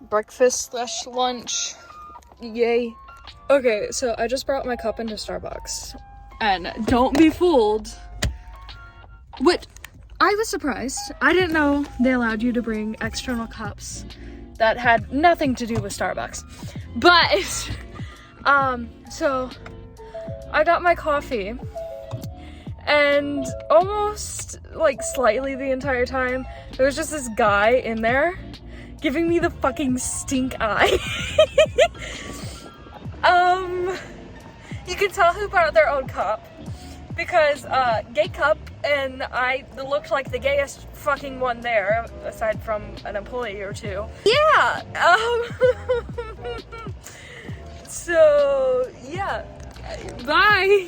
breakfast slash lunch. Yay. Okay, so I just brought my cup into Starbucks. And don't be fooled. What? I was surprised. I didn't know they allowed you to bring external cups that had nothing to do with Starbucks. But, so I got my coffee. And almost, like, slightly the entire time, there was just this guy in there giving me the fucking stink eye. You can tell who brought their own cup because gay cup, and I looked like the gayest fucking one there aside from an employee or two. Yeah. So yeah, bye.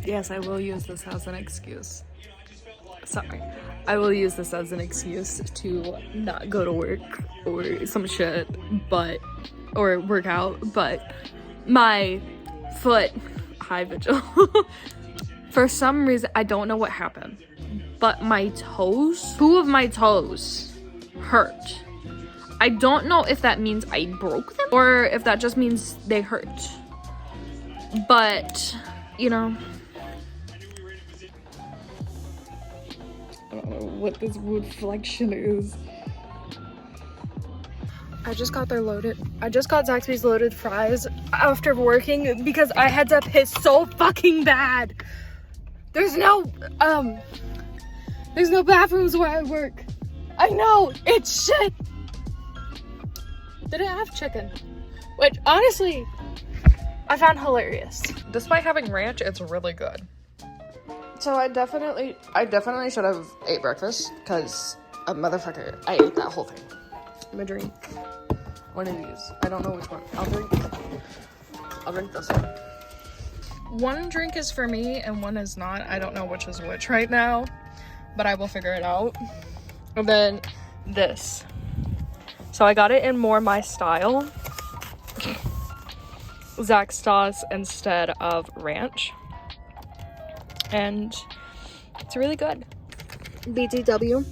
Yes, I will use this as an excuse. Sorry, I will use this as an excuse to not go to work or some shit, or work out, but my foot high vigil. For some reason, I don't know what happened, but my toes, two of my toes hurt. I don't know if that means I broke them or if that just means they hurt. But, you know, I don't know what this reflection is. I just got Zaxby's loaded fries after working because I had to piss so fucking bad. There's no bathrooms where I work. I know, it's shit. They didn't have chicken, which honestly, I found hilarious. Despite having ranch, it's really good. So I definitely should have ate breakfast because a motherfucker, I ate that whole thing. I'm gonna drink one of these. I don't know which one. I'll drink this one. One drink is for me and one is not. I don't know which is which right now, but I will figure it out. And then this. So I got it in more my style. Zach sauce instead of ranch. And it's really good. BTW.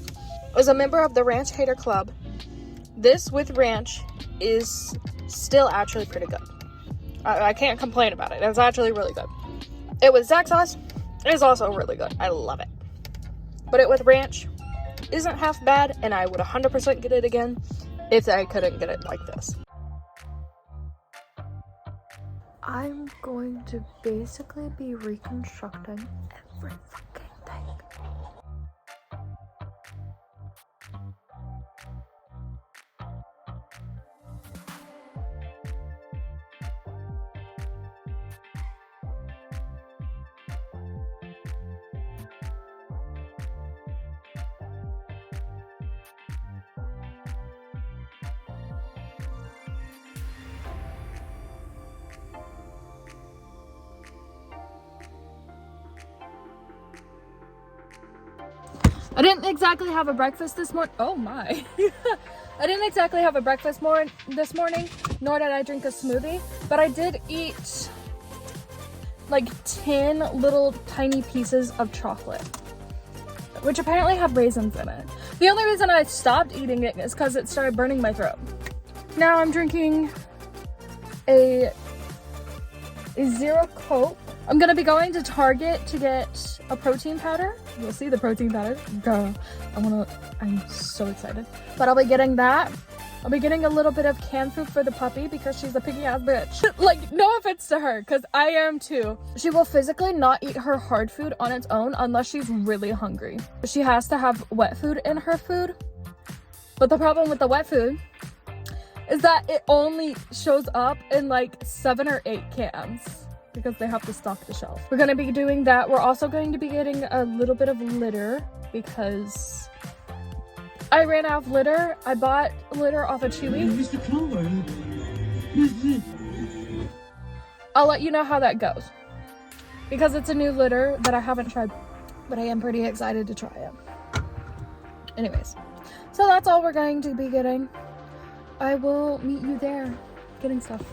As a member of the Ranch Hater Club, this with ranch is still actually pretty good. I can't complain about it. It's actually really good. It with Zach sauce is also really good. I love it. But it with ranch isn't half bad, and I would 100% get it again if I couldn't get it like this. I'm going to basically be reconstructing every fucking thing. I didn't exactly have a breakfast this morning. Oh my. I didn't exactly have a breakfast this morning, nor did I drink a smoothie, but I did eat like 10 little tiny pieces of chocolate, which apparently have raisins in it. The only reason I stopped eating it is because it started burning my throat. Now I'm drinking a Zero Coke. I'm gonna be going to Target to get a protein powder. You'll see the protein powder. Girl, I'm so excited. But I'll be getting that. I'll be getting a little bit of canned food for the puppy because she's a picky ass bitch. Like, no offense to her, because I am too. She will physically not eat her hard food on its own unless she's really hungry. She has to have wet food in her food. But the problem with the wet food is that it only shows up in like 7 or 8 cans. Because they have to stock the shelf. We're gonna be doing that. We're also going to be getting a little bit of litter because I ran out of litter. I bought litter off of Chewy. I'll let you know how that goes. Because it's a new litter that I haven't tried, but I am pretty excited to try it. Anyways, so that's all we're going to be getting. I will meet you there getting stuff.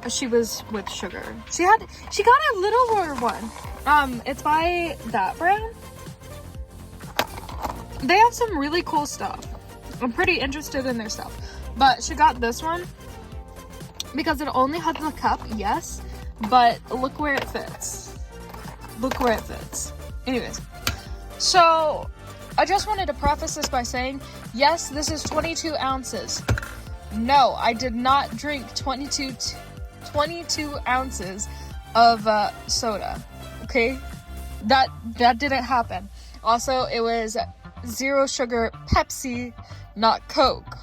She was with sugar. She got a littler one. It's by that brand. They have some really cool stuff. I'm pretty interested in their stuff. But she got this one because it only has the cup, yes, but look where it fits. Look where it fits. Anyways, so I just wanted to preface this by saying, yes, this is 22 ounces. No, I did not drink 22 ounces of soda, okay? That didn't happen. Also, it was zero sugar Pepsi, not Coke.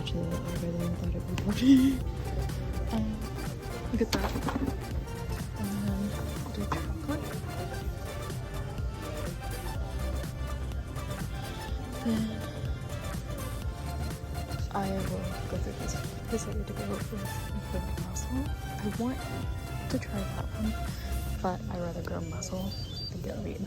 Actually, I really thought it would be. Look at that. And then I'll do chocolate. Then I will go through this. Decided to go with the mussel. I want to try that one, but I'd rather go mussel than get meat.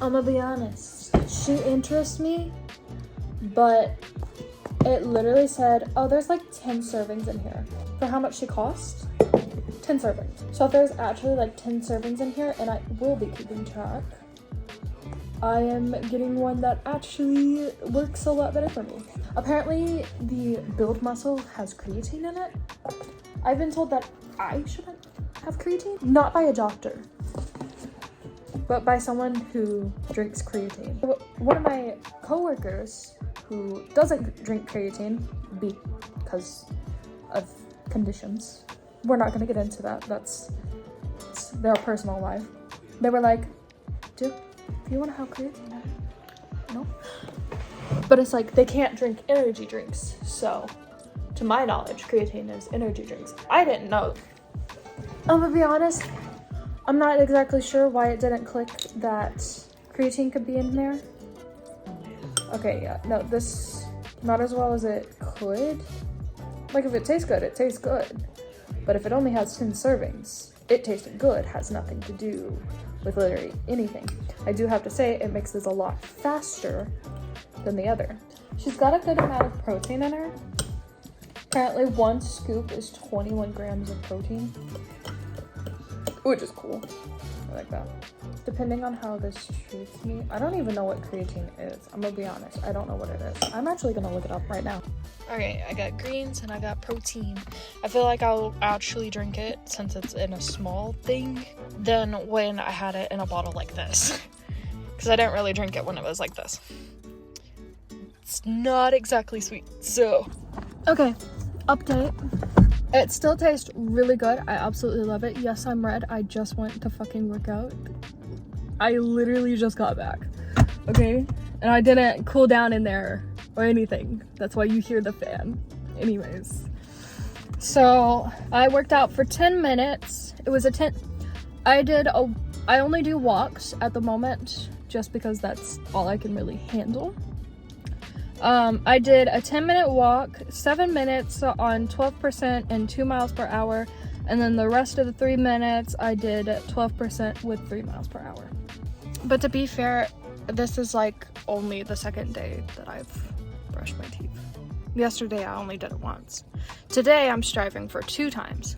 I'm gonna be honest, she interests me, but it literally said, oh, there's like 10 servings in here. For how much she cost? 10 servings. So if there's actually like 10 servings in here, and I will be keeping track, I am getting one that actually works a lot better for me. Apparently, the Build Muscle has creatine in it. I've been told that I shouldn't have creatine, not by a doctor, but by someone who drinks creatine. One of my coworkers who doesn't drink creatine because of conditions. We're not gonna get into that. That's their personal life. They were like, dude, if you wanna have creatine, no. But it's like they can't drink energy drinks. So, to my knowledge, creatine is energy drinks. I didn't know. I'm gonna be honest, I'm not exactly sure why it didn't click that creatine could be in there. Okay, yeah, no, this, not as well as it could. Like, if it tastes good, it tastes good. But if it only has 10 servings, it tasting good has nothing to do with literally anything. I do have to say, it mixes a lot faster than the other. She's got a good amount of protein in her. Apparently, one scoop is 21 grams of protein, which is cool. I like that. Depending on how this treats me, I don't even know what creatine is. I'm gonna be honest, I don't know what it is. I'm actually gonna look it up right now. Okay, I got greens and I got protein. I feel like I'll actually drink it, since it's in a small thing, than when I had it in a bottle like this. Because I didn't really drink it when it was like this. It's not exactly sweet, so. Okay, update. It still tastes really good. I absolutely love it. Yes, I'm red. I just went to fucking work out. I literally just got back. Okay? And I didn't cool down in there or anything. That's why you hear the fan. Anyways. So, I worked out for 10 minutes. It was I only do walks at the moment just because that's all I can really handle. I did a 10-minute walk, 7 minutes on 12% and 2 miles per hour, and then the rest of the 3 minutes I did 12% with 3 miles per hour. But to be fair, this is like only the second day that I've brushed my teeth. Yesterday I only did it once. Today I'm striving for 2 times.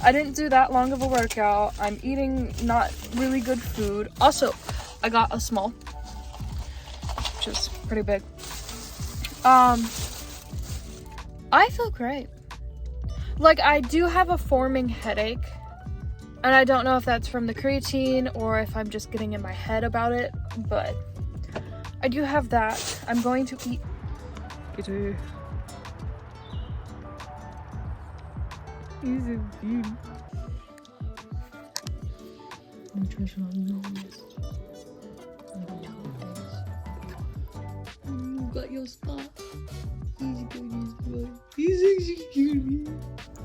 I didn't do that long of a workout. I'm eating not really good food. Also, I got a small, which is pretty big. I feel great. Like, I do have a forming headache, and I don't know if that's from the creatine or if I'm just getting in my head about it, but I do have that. I'm going to eat it. He's a beauty. Nutritional noise. Got your spot.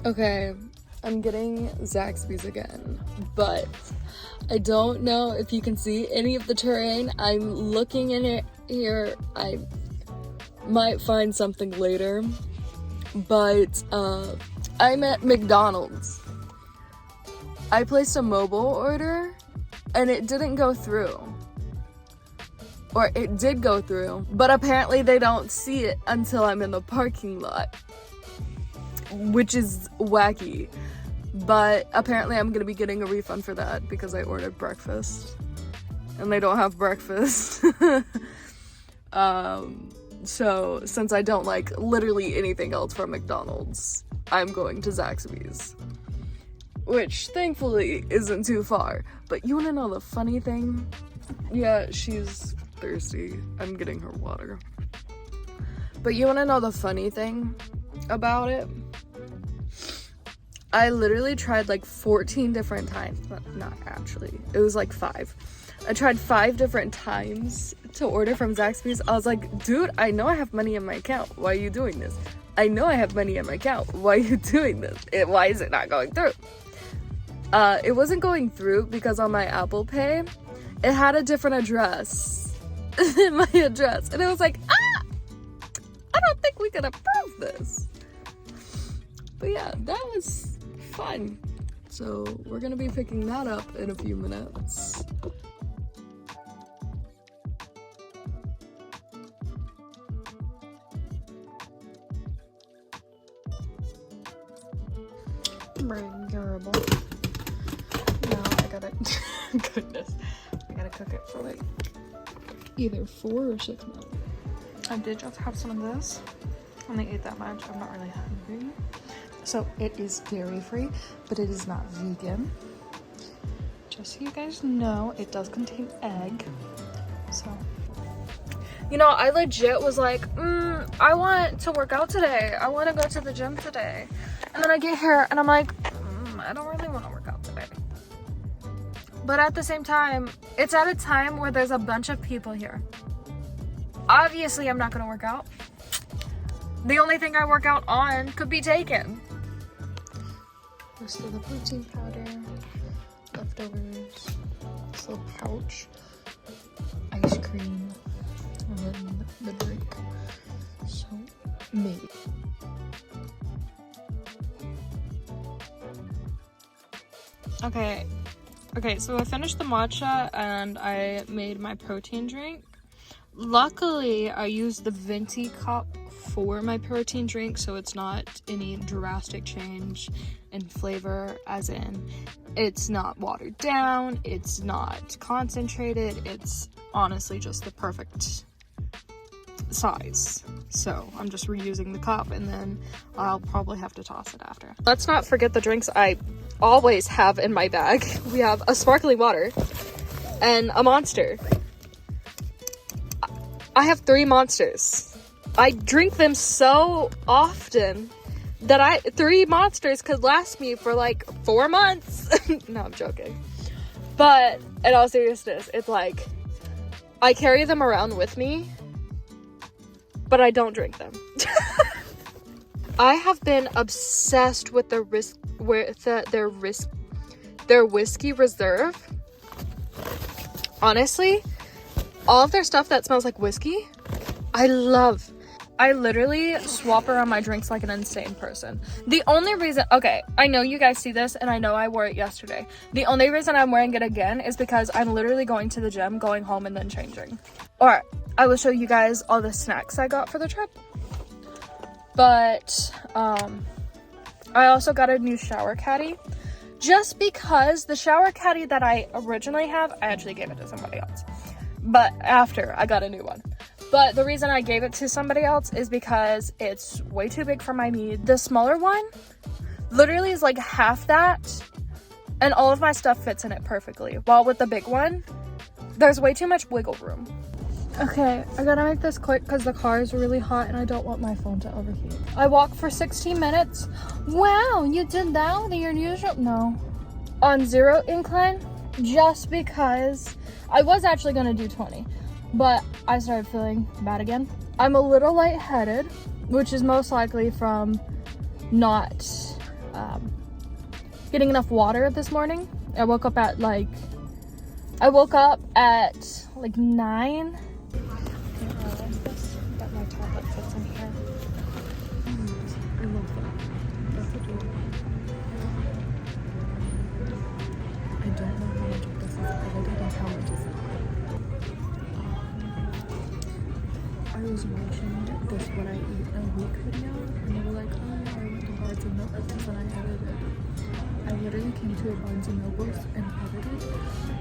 Okay, I'm getting Zaxby's again, but I don't know if you can see any of the terrain. I'm looking in it here. I might find something later, but I'm at McDonald's. I placed a mobile order and it didn't go through. Or it did go through, but apparently they don't see it until I'm in the parking lot, which is wacky. But apparently I'm gonna be getting a refund for that because I ordered breakfast and they don't have breakfast. So since I don't like literally anything else from McDonald's, I'm going to Zaxby's, which thankfully isn't too far. But you wanna know the funny thing? Yeah, she's thirsty. I'm getting her water. But you wanna know the funny thing about it? I literally tried like 14 different times, but not actually. It was like 5. I tried 5 different times to order from Zaxby's. I was like, dude, I know I have money in my account. Why are you doing this? I know I have money in my account. Why are you doing this? Why is it not going through? It wasn't going through because on my Apple Pay, it had a different address than my address. And it was like, I don't think we can approve this. But yeah, that was fun. So we're gonna be picking that up in a few minutes. Durable. Now I gotta, goodness, I gotta cook it for like either 4 or 6 months. I did just have some of this. I only ate that much. I'm not really hungry. So it is dairy free, but it is not vegan. Just so you guys know, it does contain egg. So, you know, I legit was like, I want to work out today. I want to go to the gym today. And then I get here and I'm like, I don't really want to work out today. But at the same time, it's at a time where there's a bunch of people here. Obviously, I'm not going to work out. The only thing I work out on could be taken. Rest of the protein powder, leftovers, this little pouch, ice cream, and then the drink. So, maybe. Okay, so I finished the matcha and I made my protein drink. Luckily, I used the venti cup for my protein drink, so it's not any drastic change in flavor, as in it's not watered down, it's not concentrated, it's honestly just the perfect size. So I'm just reusing the cup and then I'll probably have to toss it after. Let's not forget the drinks I always have in my bag. We have a sparkling water and a Monster. I have 3 Monsters. I drink them so often that 3 Monsters could last me for like 4 months. No, I'm joking. But in all seriousness, it's like I carry them around with me, but I don't drink them. I have been obsessed with their whiskey reserve. Honestly, all of their stuff that smells like whiskey, I love. I literally swap around my drinks like an insane person. The only reason, okay, I know you guys see this and I know I wore it yesterday. The only reason I'm wearing it again is because I'm literally going to the gym, going home, and then changing. Or I will show you guys all the snacks I got for the trip. But I also got a new shower caddy. Just because the shower caddy that I originally have, I actually gave it to somebody else. But after, I got a new one. But the reason I gave it to somebody else is because it's way too big for my need. The smaller one literally is like half that, and all of my stuff fits in it perfectly. While with the big one, there's way too much wiggle room. Okay, I gotta make this quick because the car is really hot and I don't want my phone to overheat. I walked for 16 minutes. Wow, you did that with your usual? No. On 0 incline, just because I was actually gonna do 20. But I started feeling bad again. I'm a little lightheaded, which is most likely from not getting enough water this morning. I woke up at like 9. That my tablet fits in here. I love that. That's adorable. I don't know how much of this is edited and how much is not. I was watching this What I Eat in a Week video, and they were like, oh, I went to Barnes and Nobles and I edited. I literally came to a Barnes and Nobles and edited.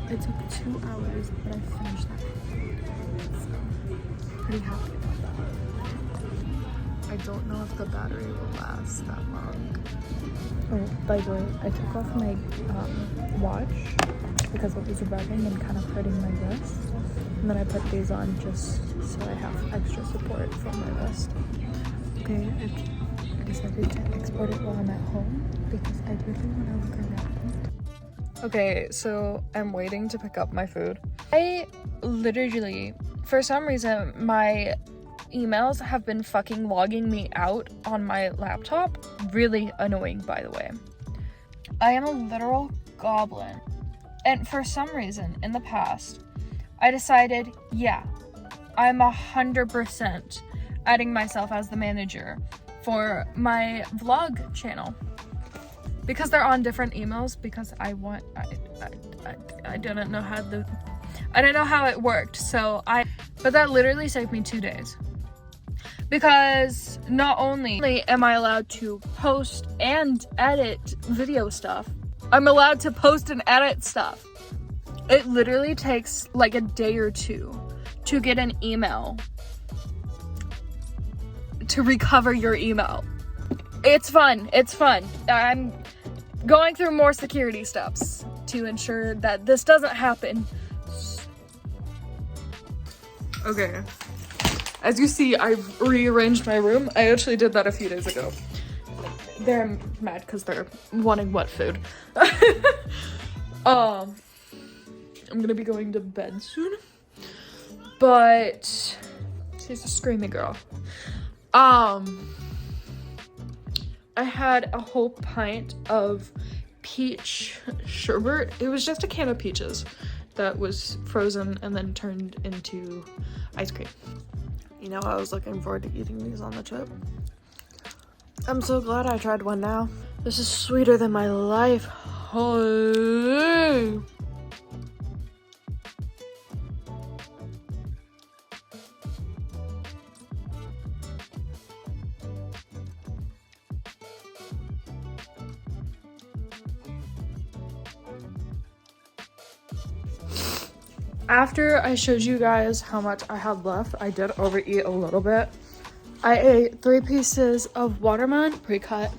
It took 2 hours, but I finished that. So, pretty happy about that. I don't know if the battery will last that long. Oh, by the way, I took off my watch because it was rubbing and kind of hurting my wrist. And then I put these on just so I have extra support for my wrist. Okay, I decided to export it while I'm at home because I really want to look around. Okay, so I'm waiting to pick up my food. I literally, for some reason, my emails have been fucking logging me out on my laptop. Really annoying, by the way. I am a literal goblin. And for some reason, in the past, I decided, yeah, I'm 100% adding myself as the manager for my vlog channel. Because they're on different emails, because I didn't know how I didn't know how it worked, but that literally saved me 2 days. Because not only am I allowed to post and edit video stuff, I'm allowed to post and edit stuff. It literally takes like a day or two to get an email, to recover your email. It's fun, it's fun. I'm going through more security steps to ensure that this doesn't happen. Okay. As you see, I've rearranged my room. I actually did that a few days ago. They're mad because they're wanting wet food. I'm gonna be going to bed soon. But she's a screaming girl. I had a whole pint of peach sherbet. It was just a can of peaches that was frozen and then turned into ice cream. You know, I was looking forward to eating these on the trip. I'm so glad I tried one now. This is sweeter than my life. Oh. After I showed you guys how much I had left, I did overeat a little bit. I ate 3 pieces of watermelon pre-cut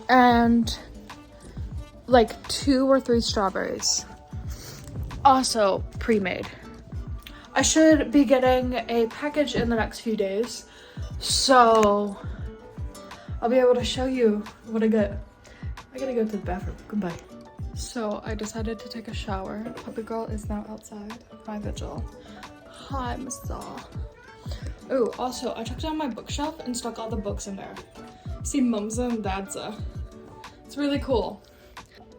and like 2 or 3 strawberries, also pre-made. I should be getting a package in the next few days, so I'll be able to show you what I get. I gotta go to the bathroom. Goodbye. So I decided to take a shower. Puppy girl is now outside my vigil. Hi, Miss Saw. Oh, also, I took down my bookshelf and stuck all the books in there. See Mumsa and Dadsa. It's really cool.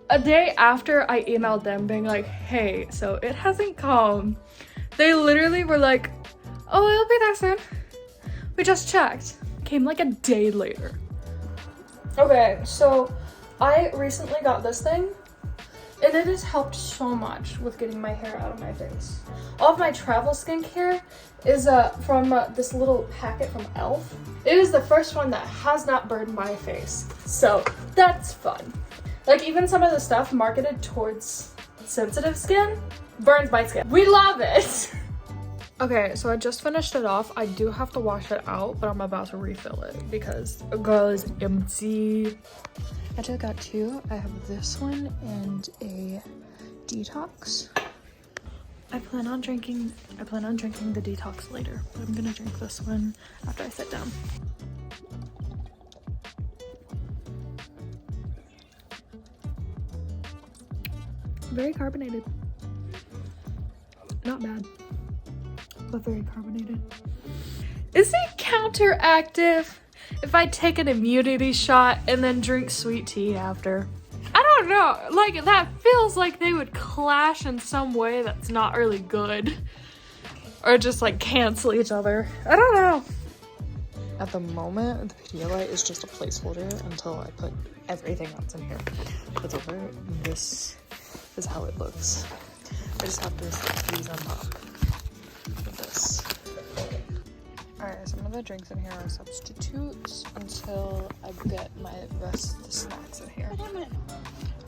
A day after I emailed them being like, hey, so it hasn't come. They literally were like, oh, it'll be there soon. We just checked. Came like a day later. Okay, so I recently got this thing. And it has helped so much with getting my hair out of my face. All of my travel skincare is from this little packet from e.l.f. It is the first one that has not burned my face. So that's fun. Like even some of the stuff marketed towards sensitive skin burns my skin. We love it. Okay, so I just finished it off. I do have to wash it out, but I'm about to refill it because a girl is empty. I just got 2. I have this one and a detox. I plan on drinking the detox later, but I'm gonna drink this one after I sit down. Very carbonated. Not bad, but very carbonated. Is it counteractive if I take an immunity shot and then drink sweet tea after? I don't know, like that feels like they would clash in some way that's not really good. Or just like cancel each other. I don't know. At the moment, the Pedialyte is just a placeholder until I put everything that's in here. It's over. This is how it looks. I just have to freeze them up with this. Alright, some of the drinks in here are substitutes until I get my rest of the snacks in here.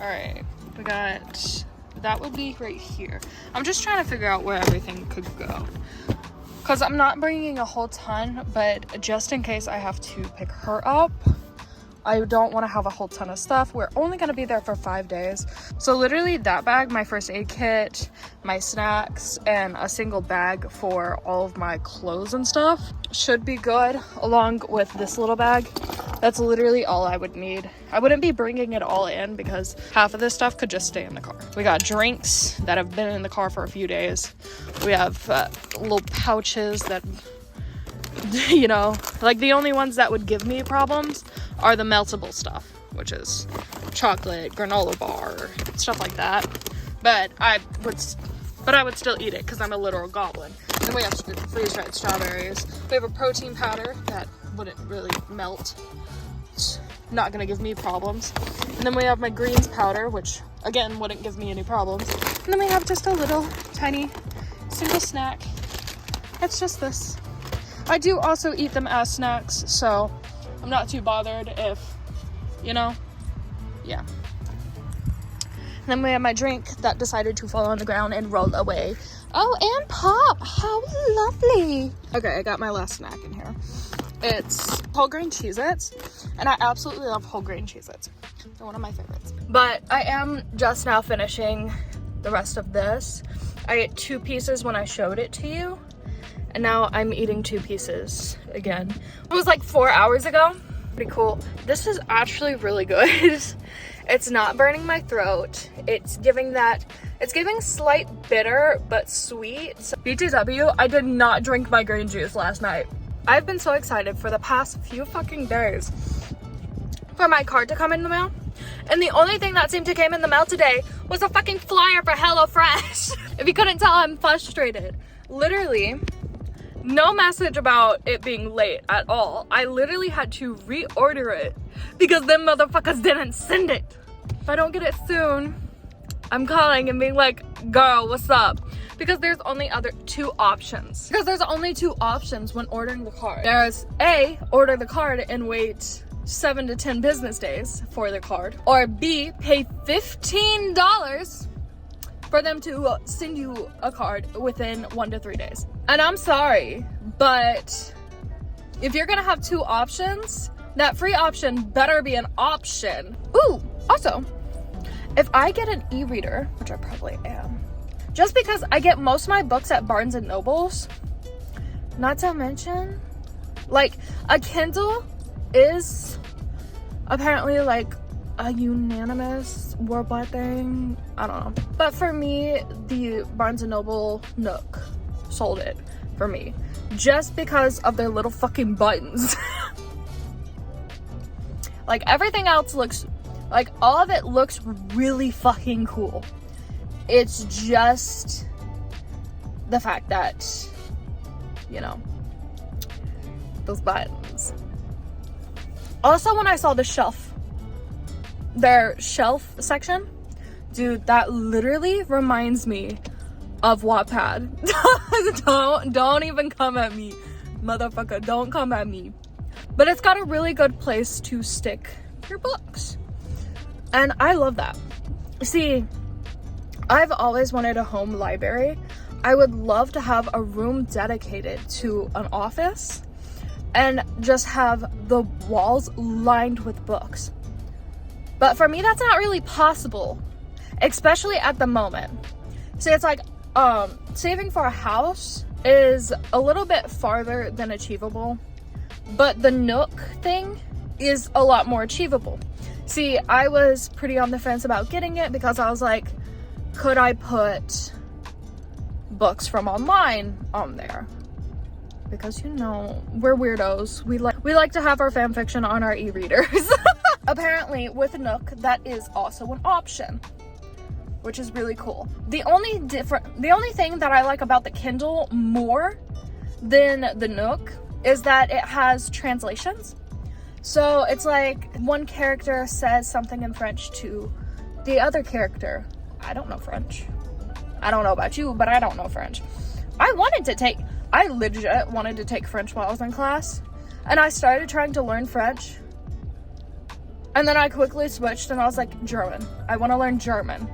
Alright, we got, that would be right here. I'm just trying to figure out where everything could go. Because I'm not bringing a whole ton, but just in case I have to pick her up, I don't want to have a whole ton of stuff. We're only going to be there for 5 days. So literally that bag, my first aid kit, my snacks, and a single bag for all of my clothes and stuff should be good, along with this little bag. That's literally all I would need. I wouldn't be bringing it all in because half of this stuff could just stay in the car. We got drinks that have been in the car for a few days. We have little pouches that, you know, like the only ones that would give me problems are the meltable stuff, which is chocolate, granola bar, stuff like that. But I would still eat it because I'm a literal goblin. Then we have freeze-dried strawberries. We have a protein powder that wouldn't really melt. It's not gonna give me problems. And then we have my greens powder, which again wouldn't give me any problems. And then we have just a little tiny single snack. It's just this. I do also eat them as snacks, so I'm not too bothered if, you know, yeah. And then we have my drink that decided to fall on the ground and roll away. Oh, and pop, how lovely. Okay, I got my last snack in here. It's whole grain Cheez-Its, and I absolutely love whole grain Cheez-Its. They're one of my favorites. But I am just now finishing the rest of this. I ate 2 pieces when I showed it to you, and now I'm eating 2 pieces again. It was like 4 hours ago. Pretty cool. This is actually really good. It's not burning my throat. It's giving slight bitter but sweet. So, BTW, I did not drink my green juice last night. I've been so excited for the past few fucking days for my card to come in the mail. And the only thing that seemed to come in the mail today was a fucking flyer for HelloFresh. If you couldn't tell, I'm frustrated. Literally, no message about it being late at all. I literally had to reorder it because them motherfuckers didn't send it. If I don't get it soon, I'm calling and being like, girl, what's up? Because there's only 2 options. Because there's only 2 options when ordering the card. There's A, order the card and wait 7 to 10 business days for the card. Or B, pay $15 for them to send you a card within 1 to 3 days. And I'm sorry, but if you're gonna have 2 options, that free option better be an option. Ooh, also, if I get an e-reader, which I probably am, just because I get most of my books at Barnes & Nobles, not to mention, like, a Kindle is apparently like a unanimous worldwide thing. I don't know. But for me, the Barnes & Noble Nook sold it for me just because of their little fucking buttons. Like, everything else looks, like, all of it looks really fucking cool. It's just the fact that, you know, those buttons. Also, when I saw the shelf, their shelf section, dude, that literally reminds me of Wattpad. Don't even come at me, motherfucker. Don't come at me. But it's got a really good place to stick your books, and I love that. See, I've always wanted a home library. I would love to have a room dedicated to an office and just have the walls lined with books. But for me, that's not really possible, especially at the moment. See, it's like, saving for a house is a little bit farther than achievable, but the Nook thing is a lot more achievable. See, I was pretty on the fence about getting it because I was like, could I put books from online on there? because, you know, we're weirdos. We like to have our fan fiction on our e-readers. Apparently, with Nook, that is also an option, which is really cool. The only thing that I like about the Kindle more than the Nook is that it has translations. So it's like one character says something in French to the other character. I don't know French. I don't know about you, but I don't know French. I legit wanted to take French while I was in class, and I started trying to learn French, and then I quickly switched and I was like, German. I want to learn German.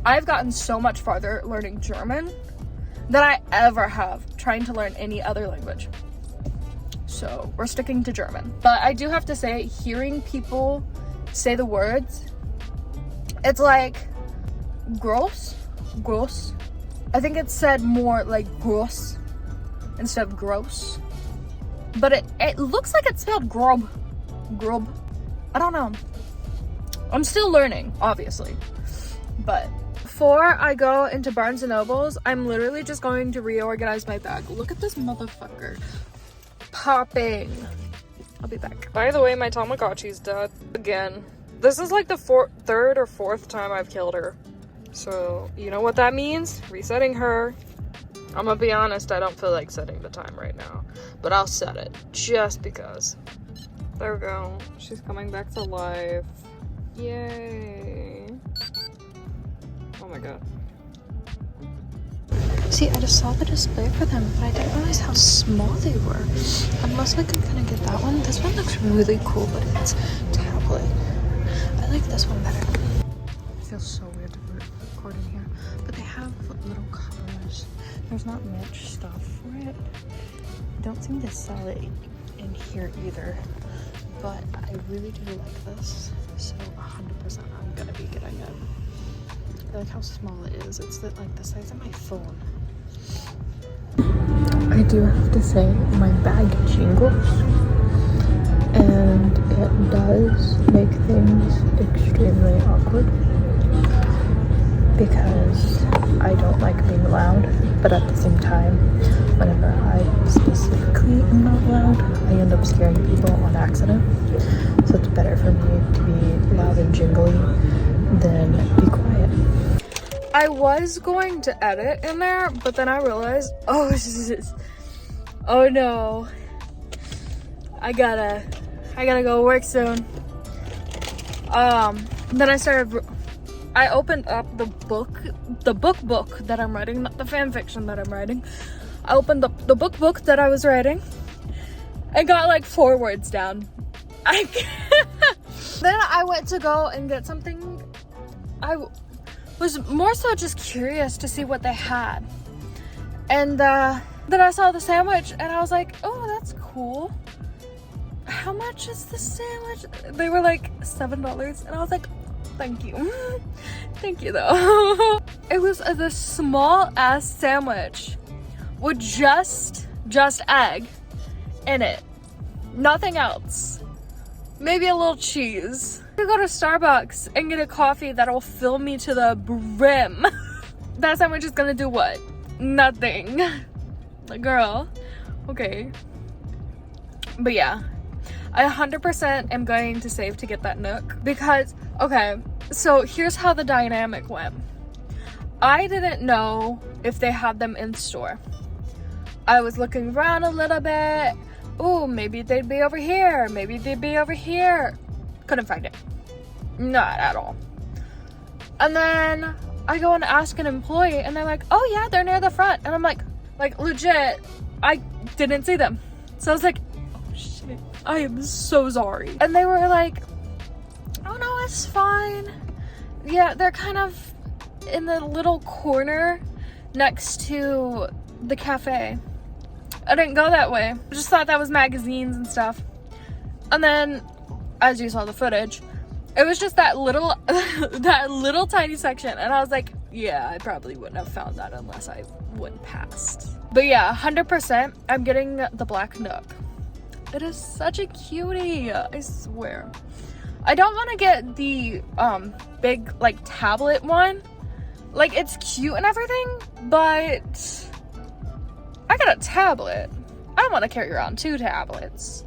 I've gotten so much farther learning German than I ever have trying to learn any other language. So we're sticking to German. But I do have to say, hearing people say the words, it's like gross. I think it's said more like gross instead of gross. But it looks like it's spelled grob. I don't know. I'm still learning, obviously. But before I go into Barnes & Noble's, I'm literally just going to reorganize my bag. Look at this motherfucker popping. I'll be back. By the way, my Tamagotchi's dead again. This is like the third or fourth time I've killed her. So, you know what that means? Resetting her. I'm gonna be honest, I don't feel like setting the time right now. But I'll set it, just because. There we go. She's coming back to life. Yay. Oh my god. See, I just saw the display for them, but I didn't realize how small they were. I'm most likely gonna get that one. This one looks really cool, but it's tablet. I like this one better. It feels so weird to record in here, but they have little covers. There's not much stuff for it. I don't seem to sell it in here either, but I really do like this, so 100% I'm gonna be getting it. I like how small it is. It's like the size of my phone. I do have to say, my bag jingles, and it does make things extremely awkward because I don't like being loud, but at the same time, whenever I specifically am not loud, I end up scaring people on accident. So it's better for me to be loud and jingly than be quiet. I was going to edit in there, but then I realized, oh no, I gotta go work soon. Then I opened up the book that I'm writing, not the fan fiction that I'm writing. I opened up the book that I was writing and got like 4 words down. Then I went to go and get something. I was more so just curious to see what they had. And then I saw the sandwich and I was like, oh, that's cool. How much is the sandwich? They were like $7 and I was like, thank you. Thank you though. It was the small ass sandwich with just egg in it. Nothing else. Maybe a little cheese. I could go to Starbucks and get a coffee that'll fill me to the brim. That sandwich is gonna do what? Nothing. Like, girl, okay. But yeah, I 100% am going to save to get that Nook because, okay, so here's how the dynamic went. I didn't know if they had them in store. I was looking around a little bit. Oh, maybe they'd be over here. Maybe they'd be over here. Couldn't find it. Not at all. And then I go and ask an employee and they're like, oh yeah, they're near the front. And I'm like legit, I didn't see them. So I was like, oh shit, I am so sorry. And they were like, oh no, it's fine. Yeah, they're kind of in the little corner next to the cafe. I didn't go that way. I just thought that was magazines and stuff. And then, as you saw the footage, it was just that little tiny section. And I was like, yeah, I probably wouldn't have found that unless I went past. But yeah, 100%, I'm getting the black Nook. It is such a cutie, I swear. I don't want to get the big like tablet one. Like, it's cute and everything, but I get a tablet. I want to carry around 2 tablets.